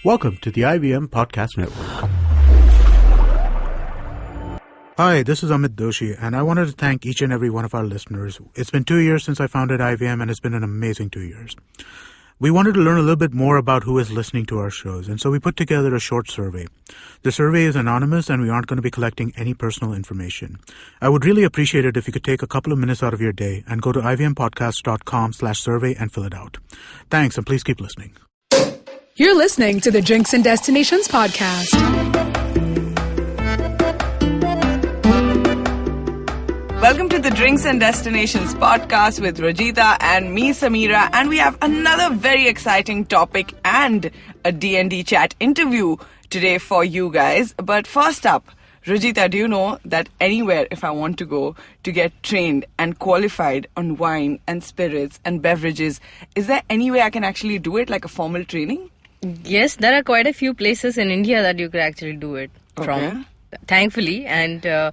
Welcome to the IVM Podcast Network. Hi, this is Amit Doshi, and I wanted to thank each and every one of our listeners. It's been 2 years since I founded IVM, and it's been an amazing 2 years. We wanted to learn a little bit more about who is listening to our shows, and so we put together a short survey. The survey is anonymous, and we aren't going to be collecting any personal information. I would really appreciate it if you could take a couple of minutes out of your day and go to ivmpodcast.com/survey and fill it out. Thanks, and please keep listening. You're listening to the Drinks and Destinations podcast. Welcome to the Drinks and Destinations podcast with Rojita and me, Sameera, and we have another very exciting topic and a D&D chat interview today for you guys. But first up, Rojita, do you know that anywhere if I want to go to get trained and qualified on wine and spirits and beverages, is there any way I can actually do it, like a formal training? Yes, there are quite a few places in India that you could actually do it from, thankfully. And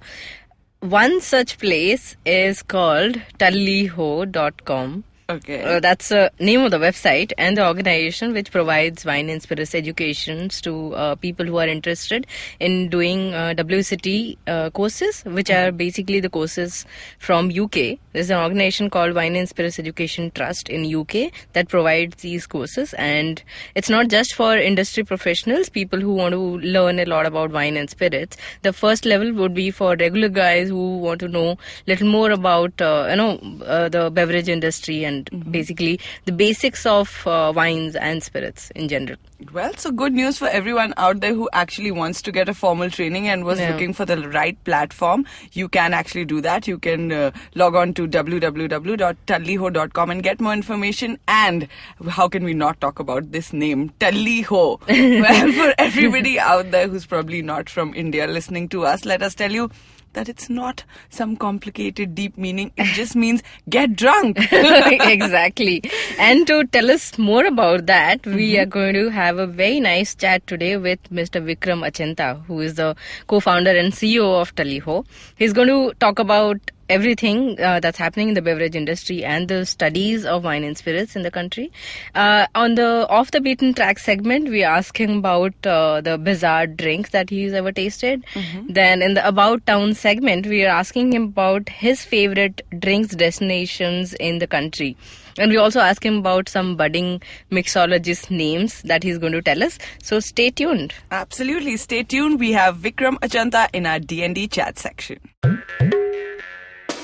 one such place is called talliho.com. Okay. That's the name of the website and the organization which provides wine and spirits educations to people who are interested in doing WSET courses, which are basically the courses from UK. There's an organization called Wine and Spirits Education Trust in UK that provides these courses, and it's not just for industry professionals, people who want to learn a lot about wine and spirits. The first level would be for regular guys who want to know a little more about the beverage industry and basically the basics of wines and spirits in general. Well, so good news for everyone out there who actually wants to get a formal training and was looking for the right platform. You can actually do that. You can log on to www.talliho.com and get more information. And how can we not talk about this name, Talliho? Well, for everybody out there who's probably not from India listening to us, let us tell you that it's not some complicated, deep meaning. It just means get drunk. Exactly. And to tell us more about that, we are going to have a very nice chat today with Mr. Vikram Achanta, who is the co-founder and CEO of Talliho. He's going to talk about everything that's happening in the beverage industry and the studies of wine and spirits in the country. On the Off the Beaten Track segment, we ask him about the bizarre drinks that he's ever tasted. Then in the About Town segment, we are asking him about his favorite drinks destinations in the country. And we also ask him about some budding mixologist names that he's going to tell us. So stay tuned. Absolutely. Stay tuned. We have Vikram Achanta in our D&D chat section.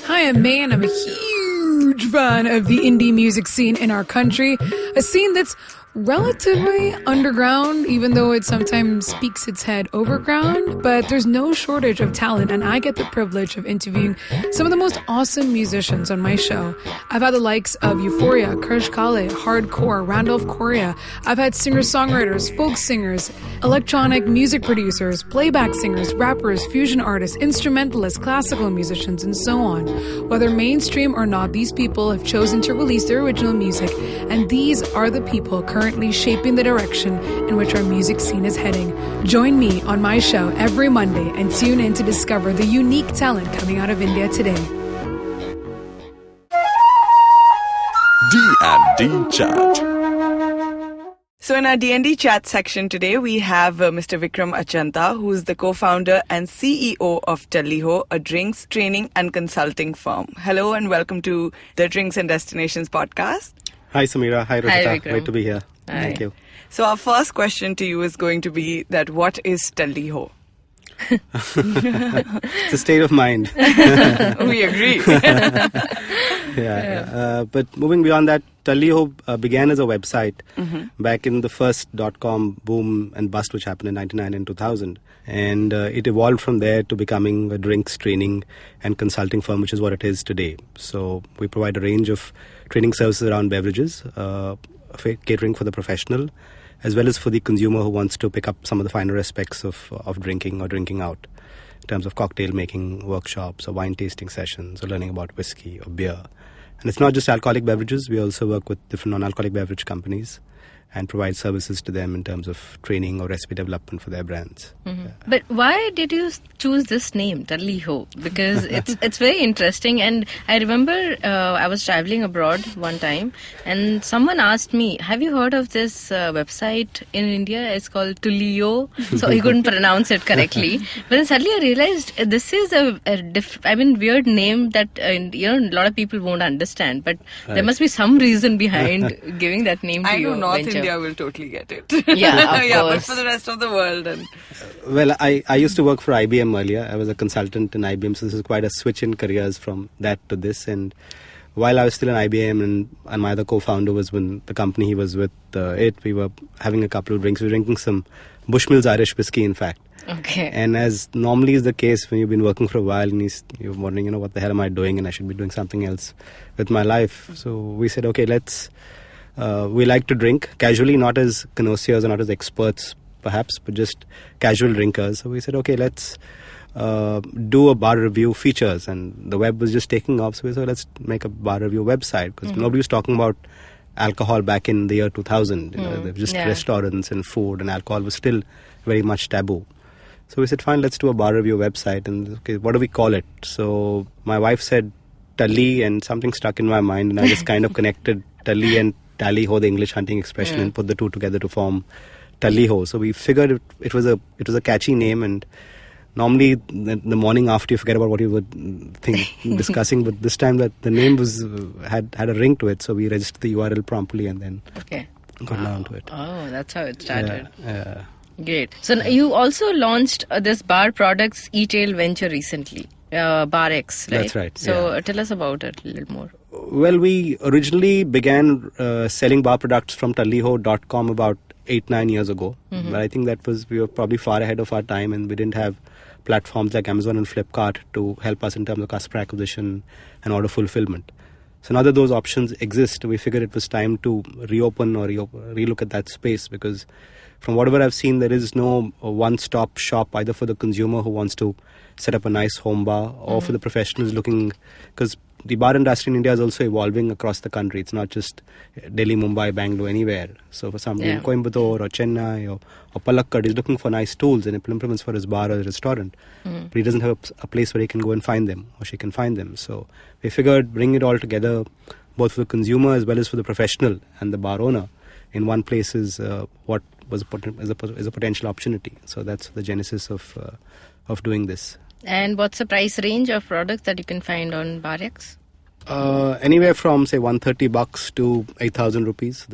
Hi, I'm May, and I'm a huge fan of the indie music scene in our country. A scene that's relatively underground, even though it sometimes speaks its head overground. But there's no shortage of talent, and I get the privilege of interviewing some of the most awesome musicians on my show. I've had the likes of Euphoria, Kirsch Kale, Hardcore, Randolph Correa. I've had singer-songwriters, folk singers, electronic music producers, playback singers, rappers, fusion artists, instrumentalists, classical musicians, and so on. Whether mainstream or not, these people have chosen to release their original music, and these are the people currently shaping the direction in which our music scene is heading. Join me on my show every Monday and tune in to discover the unique talent coming out of India today. D&D Chat. So in our D&D chat section today, we have Mr. Vikram Achanta, who is the co-founder and CEO of Talliho, a drinks training and consulting firm. Hello and welcome to the Drinks and Destinations podcast. Hi Sameera, hi Rojita, Hi, Vikram. great to be here. Hi. Thank you. So our first question to you is going to be that what is Talliho? It's a state of mind. We agree. But moving beyond that, Talliho began as a website back in the first .com boom and bust which happened in 1999 and 2000. And it evolved from there to becoming a drinks training and consulting firm, which is what it is today. So we provide a range of training services around beverages, catering for the professional, as well as for the consumer who wants to pick up some of the finer aspects of drinking or drinking out, in terms of cocktail making workshops or wine tasting sessions or learning about whiskey or beer. And it's not just alcoholic beverages. We also work with different non-alcoholic beverage companies and provide services to them in terms of training or recipe development for their brands. Mm-hmm. But why did you choose this name, Talli Ho? Because it's very interesting. And I remember I was traveling abroad one time, and someone asked me, "Have you heard of this website in India? It's called Tullio." So he couldn't pronounce it correctly. But then suddenly I realized this is a weird name that a lot of people won't understand. But there must be some reason behind giving that name to I your know North venture. India will totally get it. Yeah, of yeah, but course. for the rest of the world. And Well, I used to work for IBM earlier. I was a consultant in IBM, so this is quite a switch in careers from that to this. And while I was still in IBM and my other co-founder was when the company he was with, we were having a couple of drinks. We were drinking some Bushmills Irish whiskey, in fact. Okay. And as normally is the case when you've been working for a while and you're wondering, what the hell am I doing, and I should be doing something else with my life. So we said, okay, we like to drink casually, not as connoisseurs or not as experts perhaps, but just casual drinkers. So we said, okay, let's do a bar review features, and the web was just taking off. So we said, let's make a bar review website, because nobody was talking about alcohol back in the year 2000. There were just restaurants and food, and alcohol was still very much taboo. So we said, fine, let's do a bar review website. And okay, what do we call it? So my wife said Talli, and something stuck in my mind, and I just kind of connected Talli and Tally Ho, the English hunting expression, and put the two together to form Talli Ho. So we figured it was a catchy name, and normally the morning after you forget about what you were discussing, but this time that the name had a ring to it, so we registered the URL promptly and then got down to it. Oh, that's how it started. Yeah. Great. So you also launched this bar products e-tail venture recently, Bar X, right? That's right. So tell us about it a little more. Well, we originally began selling bar products from talliho.com about 8-9 years ago. But I think we were probably far ahead of our time, and we didn't have platforms like Amazon and Flipkart to help us in terms of customer acquisition and order fulfillment. So now that those options exist, we figured it was time to reopen or relook at that space, because from whatever I've seen, there is no one-stop shop either for the consumer who wants to set up a nice home bar or for the professionals looking, because the bar industry in India is also evolving across the country. It's not just Delhi, Mumbai, Bangalore, anywhere. So for somebody in Coimbatore or Chennai or Palakkad, he's looking for nice tools and implements for his bar or restaurant. But he doesn't have a place where he can go and find them, or she can find them. So we figured bring it all together, both for the consumer as well as for the professional and the bar owner, in one place is what was a potential opportunity. So that's the genesis of doing this. And what's the price range of products that you can find on Bar X? Anywhere from say $130 to 8,000 rupees.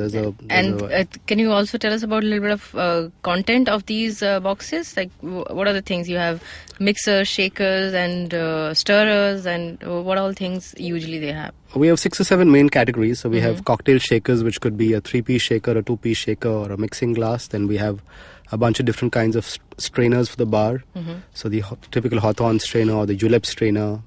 Can you also tell us about a little bit of content of these boxes? Like what are the things you have? Mixers, shakers, and stirrers, and what all things usually they have? We have 6 or 7 main categories. So we have cocktail shakers, which could be a 3-piece shaker, a 2-piece shaker, or a mixing glass. Then we have a bunch of different kinds of strainers for the bar. So the typical Hawthorne strainer or the julep strainer,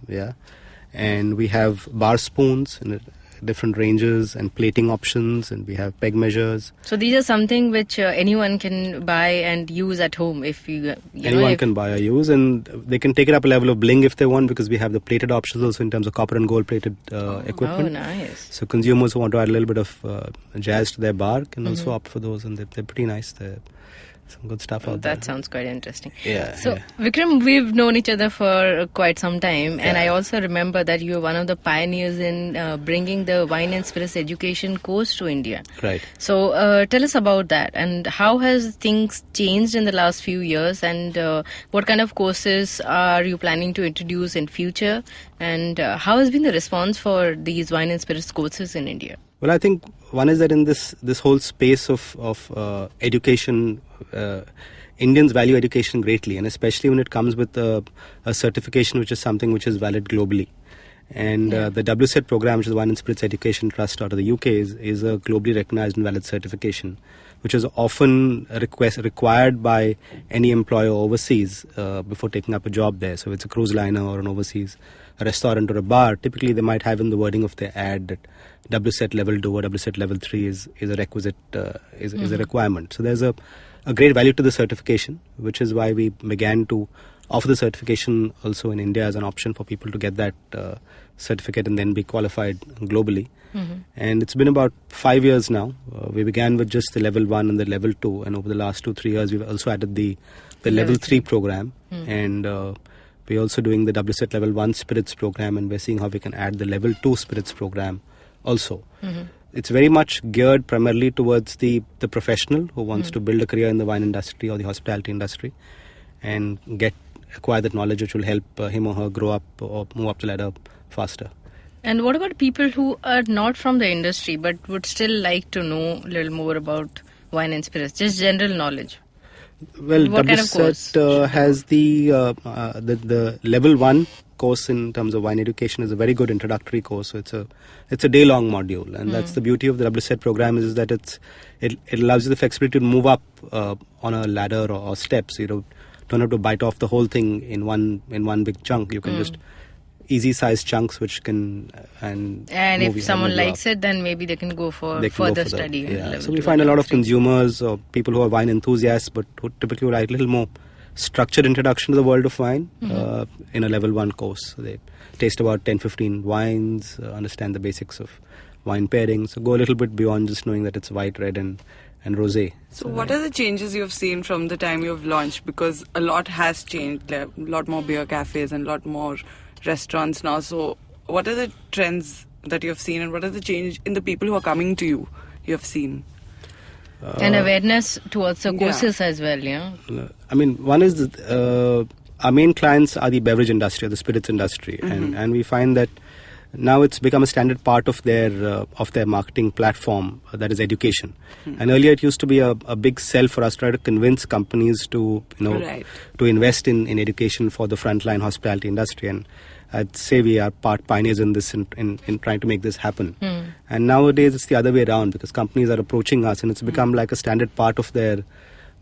and we have bar spoons in different ranges and plating options, and we have peg measures. So these are something which anyone can buy and use at home if anyone can buy or use, and they can take it up a level of bling if they want, because we have the plated options also in terms of copper and gold plated equipment. Oh, nice. So consumers who want to add a little bit of jazz to their bar can also opt for those, and they're pretty nice. They're some good stuff out there. That sounds quite interesting. So Vikram, we've known each other for quite some time, and I also remember that you were one of the pioneers in bringing the wine and spirits education course to India. Right. So tell us about that, and how has things changed in the last few years, and what kind of courses are you planning to introduce in future, and how has been the response for these wine and spirits courses in India? Well, I think one is that in this whole space of education, Indians value education greatly, and especially when it comes with a certification which is something which is valid globally. And the WSET program, which is the Wine and Spirits Education Trust out of the UK, is a globally recognized and valid certification, which is often required by any employer overseas before taking up a job there. So if it's a cruise liner or an overseas restaurant or a bar, typically they might have in the wording of their ad that WSET level 2 or WSET level 3 is a requisite, is a requirement. So there's a great value to the certification, which is why we began to offer the certification also in India as an option for people to get that certificate and then be qualified globally. And it's been about 5 years now. We began with just the level 1 and the level 2, and over the last 2-3 years we've also added the level 3 program, and we're also doing the WSET level 1 spirits program, and we're seeing how we can add the level 2 spirits program also. It's very much geared primarily towards the professional who wants to build a career in the wine industry or the hospitality industry and acquire that knowledge which will help him or her grow up or move up the ladder faster. And what about people who are not from the industry but would still like to know a little more about wine and spirits, just general knowledge? Well, What kind of course? WSET has the level 1 course in terms of wine education is a very good introductory course. So it's a day-long module, and that's the beauty of the WSET program is that it allows you the flexibility to move up on a ladder or steps. You don't have to bite off the whole thing in one big chunk. You can just easy sized chunks which can and if someone likes it, then maybe they can go for further study. So we find a lot of consumers or people who are wine enthusiasts but who typically like a little more structured introduction to the world of wine in a level 1 course. So they taste about 10-15 wines, understand the basics of wine pairing, so go a little bit beyond just knowing that it's white, red and rosé. So what are the changes you've seen from the time you've launched? Because a lot has changed. There are a lot more beer cafes and a lot more restaurants now. So what are the trends that you have seen, and what are the change in the people who are coming to you have seen? And awareness towards the courses as well, I mean, one is our main clients are the beverage industry or the spirits industry, and we find that now it's become a standard part of their marketing platform, that is education. And earlier it used to be a big sell for us to try to convince companies to to invest in education for the frontline hospitality industry, and I'd say we are pioneers in this in trying to make this happen. And nowadays it's the other way around, because companies are approaching us and it's become like a standard part of their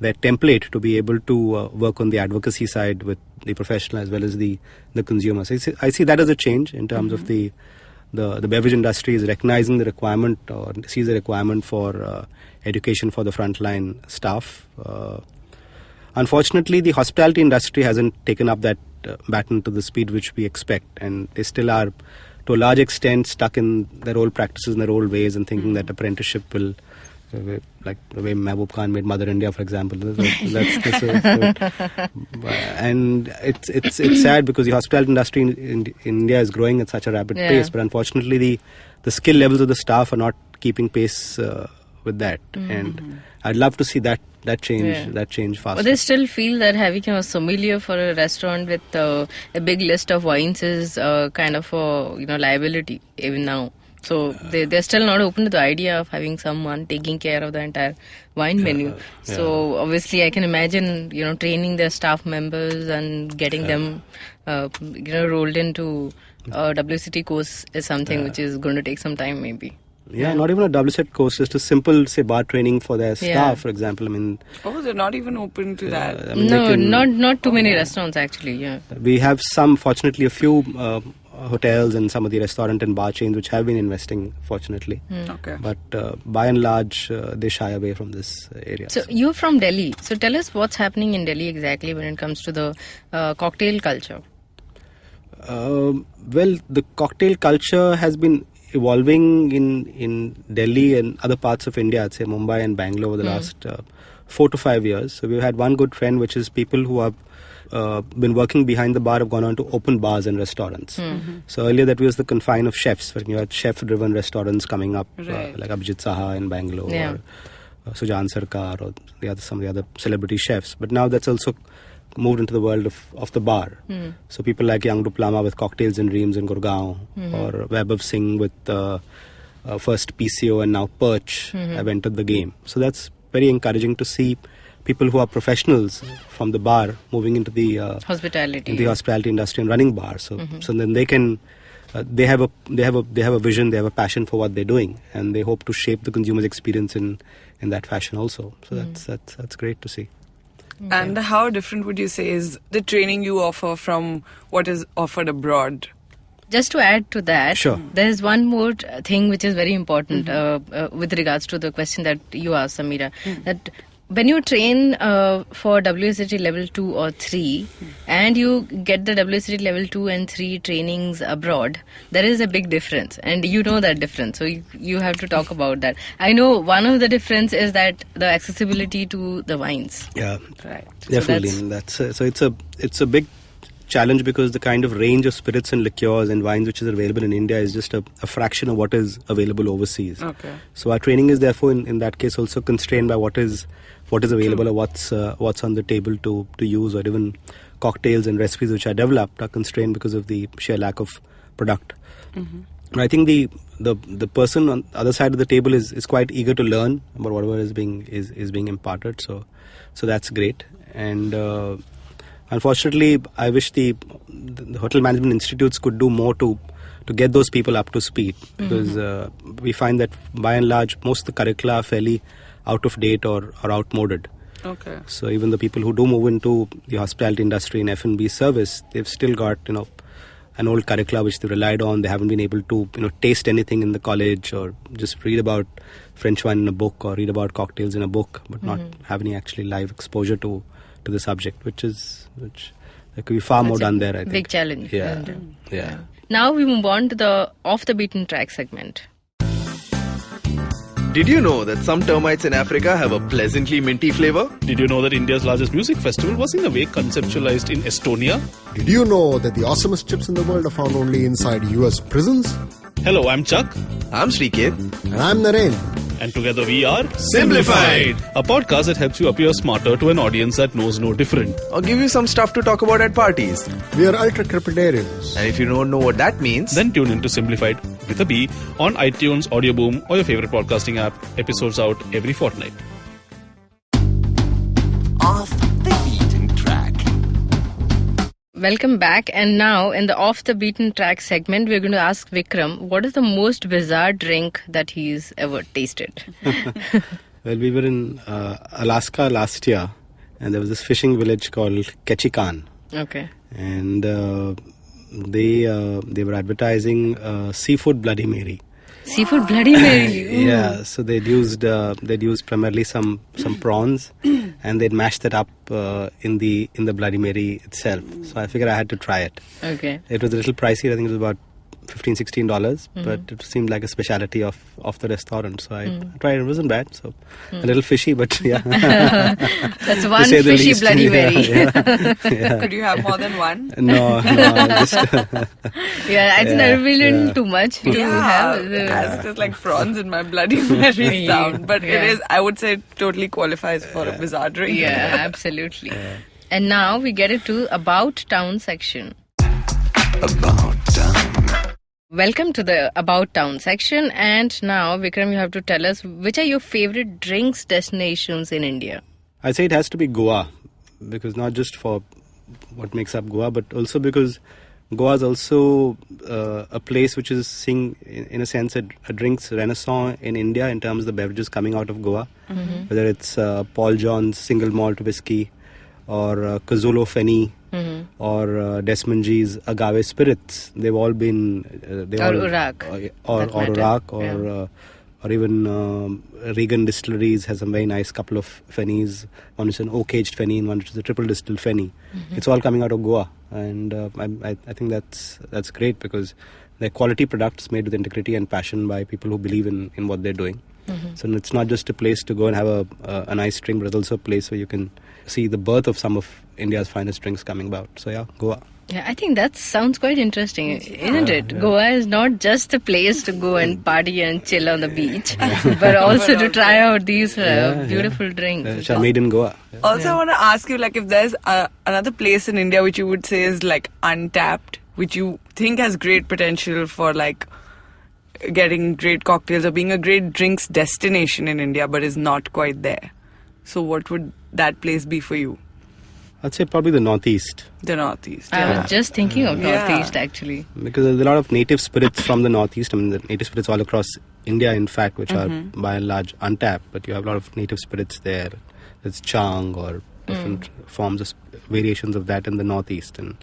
template to be able to work on the advocacy side with the professional as well as the consumers. I see that as a change in terms of the beverage industry is recognizing the requirement or sees the requirement for education for the frontline staff. Unfortunately, the hospitality industry hasn't taken up that baton to the speed which we expect, and they still are to a large extent stuck in their old practices and their old ways and thinking that apprenticeship will, like the way Mehboob Khan made Mother India, for example. And it's sad because the hospitality industry in India is growing at such a rapid pace, but unfortunately the skill levels of the staff are not keeping pace with that. And I'd love to see that change faster. But they still feel that having a sommelier for a restaurant with a big list of wines is kind of a liability even now. So they're still not open to the idea of having someone taking care of the entire wine menu. So obviously I can imagine, training their staff members and getting them, rolled into a WSET course is something which is going to take some time maybe. Yeah, not even a WSET course, just a simple, say, bar training for their staff, for example. I mean, they're not even open to that. I mean, no, not too many restaurants actually. Yeah, we have fortunately, a few hotels and some of the restaurant and bar chains which have been investing, fortunately. Okay. But by and large, they shy away from this area. So you're from Delhi. So tell us what's happening in Delhi exactly when it comes to the cocktail culture. Well, the cocktail culture has been evolving in Delhi and other parts of India, I'd say Mumbai and Bangalore, over the last 4 to 5 years. So we've had one good trend, which is people who have been working behind the bar have gone on to open bars and restaurants. So earlier that was the confine of chefs, when you had chef-driven restaurants coming up, like Abhijit Saha in Bangalore, or Sujan Sarkar, or some of the other celebrity chefs. But now that's also moved into the world of the bar. So people like Young Duplama with Cocktails and Dreams in Gurgaon, or Vaibhav Singh with first PCO and now Perch have entered the game. So that's very encouraging to see people who are professionals from the bar moving into the hospitality industry and running bars. So then they can they have a vision, they have a passion for what they're doing, and they hope to shape the consumer's experience in that fashion also. So that's great to see. And how different would you say is the training you offer from what is offered abroad? Just to add to that, sure, there is one more thing which is very important with regards to the question that you asked, Sameera, that when you train for WSET level 2 or 3 and you get the WSET level 2 and 3 trainings abroad, there is a big difference, and you know that difference, so you have to talk about that. I know one of the difference is that the accessibility to the wines. Yeah, Right. definitely. So it's a big challenge because the kind of range of spirits and liqueurs and wines which is available in India is just a fraction of what is available overseas. Okay. So our training is therefore in that case also constrained by what is available or what's on the table to use, or even cocktails and recipes which are developed are constrained because of the sheer lack of product. But I think the person on the other side of the table is quite eager to learn about whatever is being imparted. So that's great. And unfortunately, I wish the hotel management institutes could do more to get those people up to speed, because we find that by and large most of the curricula are fairly out of date or outmoded. Okay. So even the people who do move into the hospitality industry and F&B service, they've still got an old curricula which they relied on. They haven't been able to taste anything in the college, or just read about French wine in a book, or read about cocktails in a book, but not have any actually live exposure to the subject, which there could be far more done there, I think. Big challenge. Yeah. Now we move on to the off the beaten track segment. Did you know that some termites in Africa have a pleasantly minty flavor? Did you know that India's largest music festival was in a way conceptualized in Estonia? Did you know that the awesomest chips in the world are found only inside US prisons? Hello, I'm Chuck. I'm Sriket. And I'm Naren. And together we are Simplified, a podcast that helps you appear smarter to an audience that knows no different. Or give you some stuff to talk about at parties. We are ultra-crepidarians. And if you don't know what that means, Then tune into Simplified with a B on iTunes, Audioboom, or your favorite podcasting app. Episodes out every fortnight. Off the beaten track. Welcome back, and now in the off the beaten track segment we're going to ask Vikram what is the most bizarre drink that he's ever tasted. Well, we were in Alaska last year, and there was this fishing village called Ketchikan, Okay. and they were advertising seafood Bloody Mary. Seafood Bloody Mary. Ooh. Yeah, so they'd used primarily some prawns, and they'd mashed that up in the Bloody Mary itself. So I figured I had to try it. Okay. It was a little pricey. I think it was about $15-16, but it seemed like a specialty of the restaurant. So I tried it. It wasn't bad. So a little fishy, but yeah. That's one say the fishy least. Bloody Mary. Yeah. Could you have more than one? No, just Yeah, I think that would be a little too much to have. As it is like prawns in my Bloody Mary sound. But it is, I would say, it totally qualifies for a bizarre drink. Yeah, absolutely. And now we get into About Town section. About Town. Welcome to the About Town section, and now Vikram, you have to tell us which are your favorite drinks destinations in India. I'd say it has to be Goa, because not just for what makes up Goa, but also because Goa is also a place which is seeing, in a sense, a drinks renaissance in India in terms of the beverages coming out of Goa, whether it's Paul John's single malt whiskey, or Kazulo Feni, or Desmond G's agave spirits. They've all been Urak. or Urak, or even Regan Distilleries has a very nice couple of Fennies. One is an oak-aged Fenny and one is a triple distilled Fenny. It's all coming out of Goa, and I think that's great, because they're quality products made with integrity and passion by people who believe in what they're doing. So it's not just a place to go and have a nice drink, but it's also a place where you can see the birth of some of India's finest drinks coming about. So yeah, Goa. Yeah, I think that sounds quite interesting, isn't it? Yeah. Goa is not just a place to go and party and chill on the beach, but also to try out these beautiful drinks. Which are made in Goa. Yeah. Also, I want to ask you, like, if there's another place in India which you would say is like untapped, which you think has great potential for like getting great cocktails or being a great drinks destination in India, but is not quite there. So what would that place be for you? I'd say probably the Northeast. The Northeast. I was just thinking of Northeast actually. Because there's a lot of native spirits from the Northeast. I mean, the native spirits all across India, in fact, which are by and large untapped. But you have a lot of native spirits there. There's Chang or different forms of variations of that in the Northeast. And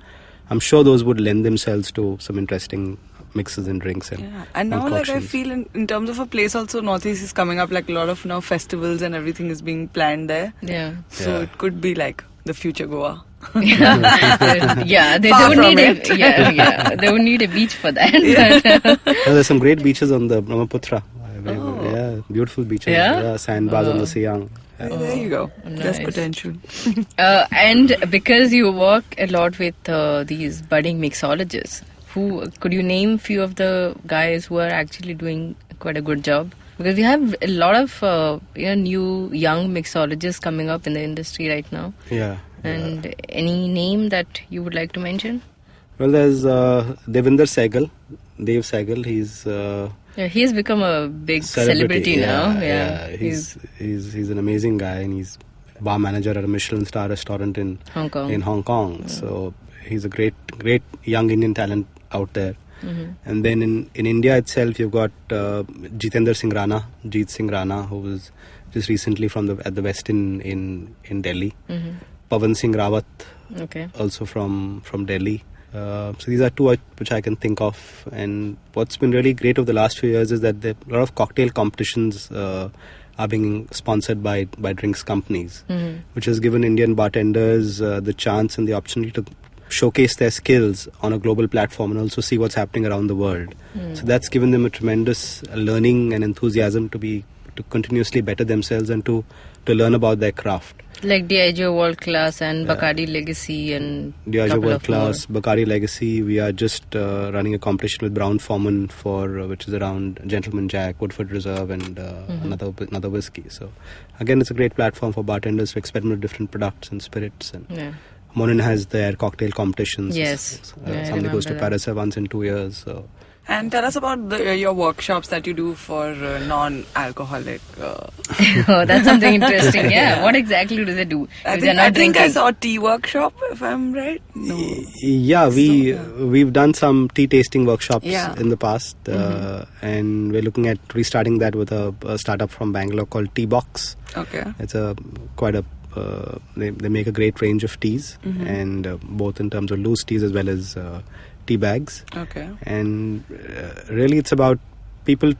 I'm sure those would lend themselves to some interesting mixes and drinks and And now, like, I concoctions. feel in terms of a place also, Northeast is coming up, like a lot of now festivals and everything is being planned there. Yeah. So it could be like the future Goa. Yeah, they Far don't from need it. they would need a beach for that. But, There's some great beaches on the Brahmaputra. Yeah, beautiful beaches. Yeah? Sandbars on the Siang. There you go. There's nice. potential. and because you work a lot with these budding mixologists, who could you name few of the guys who are actually doing quite a good job? Because we have a lot of new young mixologists coming up in the industry right now. Yeah. And any name that you would like to mention? Well, there's Devinder Sehgal, Dev Sehgal. He's He has become a big celebrity now. Yeah. He's an amazing guy, and he's bar manager at a Michelin star restaurant in Hong Kong. Yeah. So he's a great young Indian talent out there. Mm-hmm. And then in India itself, you've got Jeet Singh Rana, who was just recently at the West in Delhi. Mm-hmm. Pawan Singh Rawat, Okay. also from Delhi. So these are two which I can think of. And what's been really great over the last few years is that a lot of cocktail competitions are being sponsored by drinks companies, which has given Indian bartenders the chance and the opportunity to showcase their skills on a global platform and also see what's happening around the world. So that's given them a tremendous learning and enthusiasm to continuously better themselves and to learn about their craft. Like Diageo World Class and Bacardi Legacy and Diageo couple World of Class, Bacardi Legacy. We are just running a competition with Brown Forman which is around Gentleman Jack, Woodford Reserve, and another whiskey. So again, it's a great platform for bartenders to experiment with different products and spirits. And Monin has their cocktail competitions. Yes, Somebody goes to Paris once in 2 years. So. And tell us about your workshops that you do for non-alcoholic. Oh, that's something interesting. Yeah, what exactly do they do? I If they're not think I drinking? saw a tea workshop, if I'm right. No. Yeah, we've done some tea tasting workshops in the past, and we're looking at restarting that with a startup from Bangalore called Tea Box. Okay. It's they make a great range of teas, and both in terms of loose teas as well as tea bags. Okay. And really, it's about people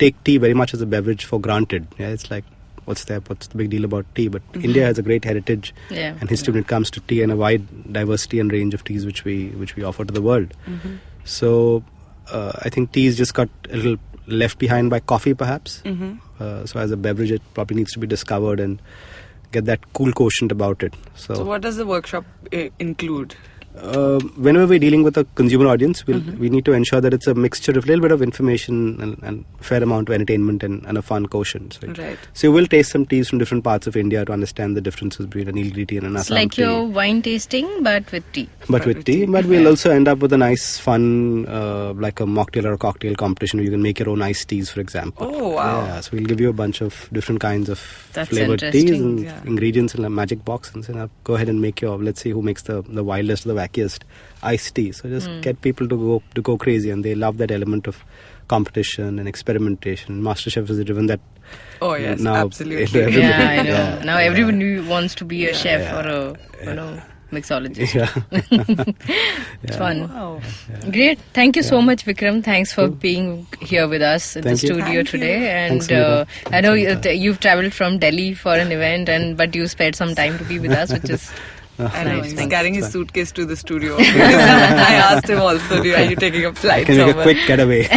take tea very much as a beverage for granted. Yeah, it's like what's the big deal about tea? But India has a great heritage and history when it comes to tea, and a wide diversity and range of teas which we offer to the world. So I think teas just got a little left behind by coffee, perhaps. So as a beverage, it probably needs to be discovered and get that cool quotient about it. So what does the workshop include? Whenever we're dealing with a consumer audience, we need to ensure that it's a mixture of a little bit of information and a fair amount of entertainment and a fun quotient. So you will taste some teas from different parts of India to understand the differences between a Nilgiri tea and an Assam tea. It's like your wine tasting, but with tea. But we'll also end up with a nice, fun, like a mocktail or a cocktail competition where you can make your own iced teas, for example. Oh, wow. Yeah, so we'll give you a bunch of different kinds of That's flavored teas and interesting. ingredients in a magic box, and say, go ahead and make let's see who makes the wildest or the wackiest iced tea. So just get people to go crazy, and they love that element of competition and experimentation. MasterChef has driven that. Oh yes, now absolutely. Yeah, I know. Now everybody wants to be a chef or a mixologist. It's fun. Wow. Great. Thank you so much, Vikram. Thanks for being here with us in the Thank you. studio Thank today. you. And Thanks, Sameera. I know Thanks, you've traveled from Delhi for an event, but you spared some time to be with us, which is I know, nice. he's Thanks. carrying his suitcase to the studio. I asked him also, are you taking a flight Can make a somewhere? quick getaway.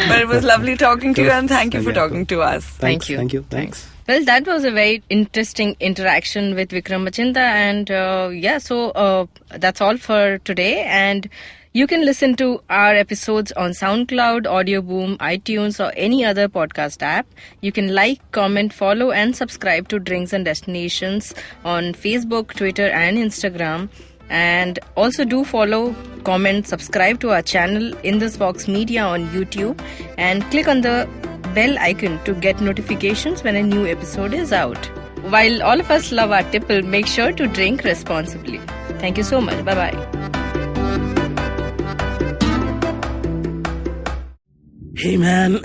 But it was lovely talking to you, and thank you for talking to us. Thank you. Thank you. Thanks. Well, that was a very interesting interaction with Vikram Achanta, and so that's all for today. And you can listen to our episodes on SoundCloud, Audioboom, iTunes, or any other podcast app. You can like, comment, follow, and subscribe to Drinks and Destinations on Facebook, Twitter, and Instagram. And also do follow, comment, subscribe to our channel In This Box Media on YouTube, and click on the bell icon to get notifications when a new episode is out. While all of us love our tipple, make sure to drink responsibly. Thank you so much. Bye-bye. Hey man,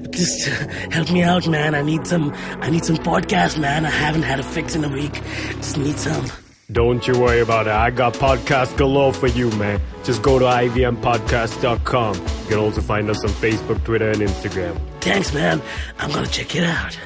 just help me out, man. I need some podcast, man. I haven't had a fix in a week. Just need some. Don't you worry about it. I got podcast galore for you, man. Just go to ivmpodcast.com. You can also find us on Facebook, Twitter, and Instagram. Thanks, man. I'm gonna check it out.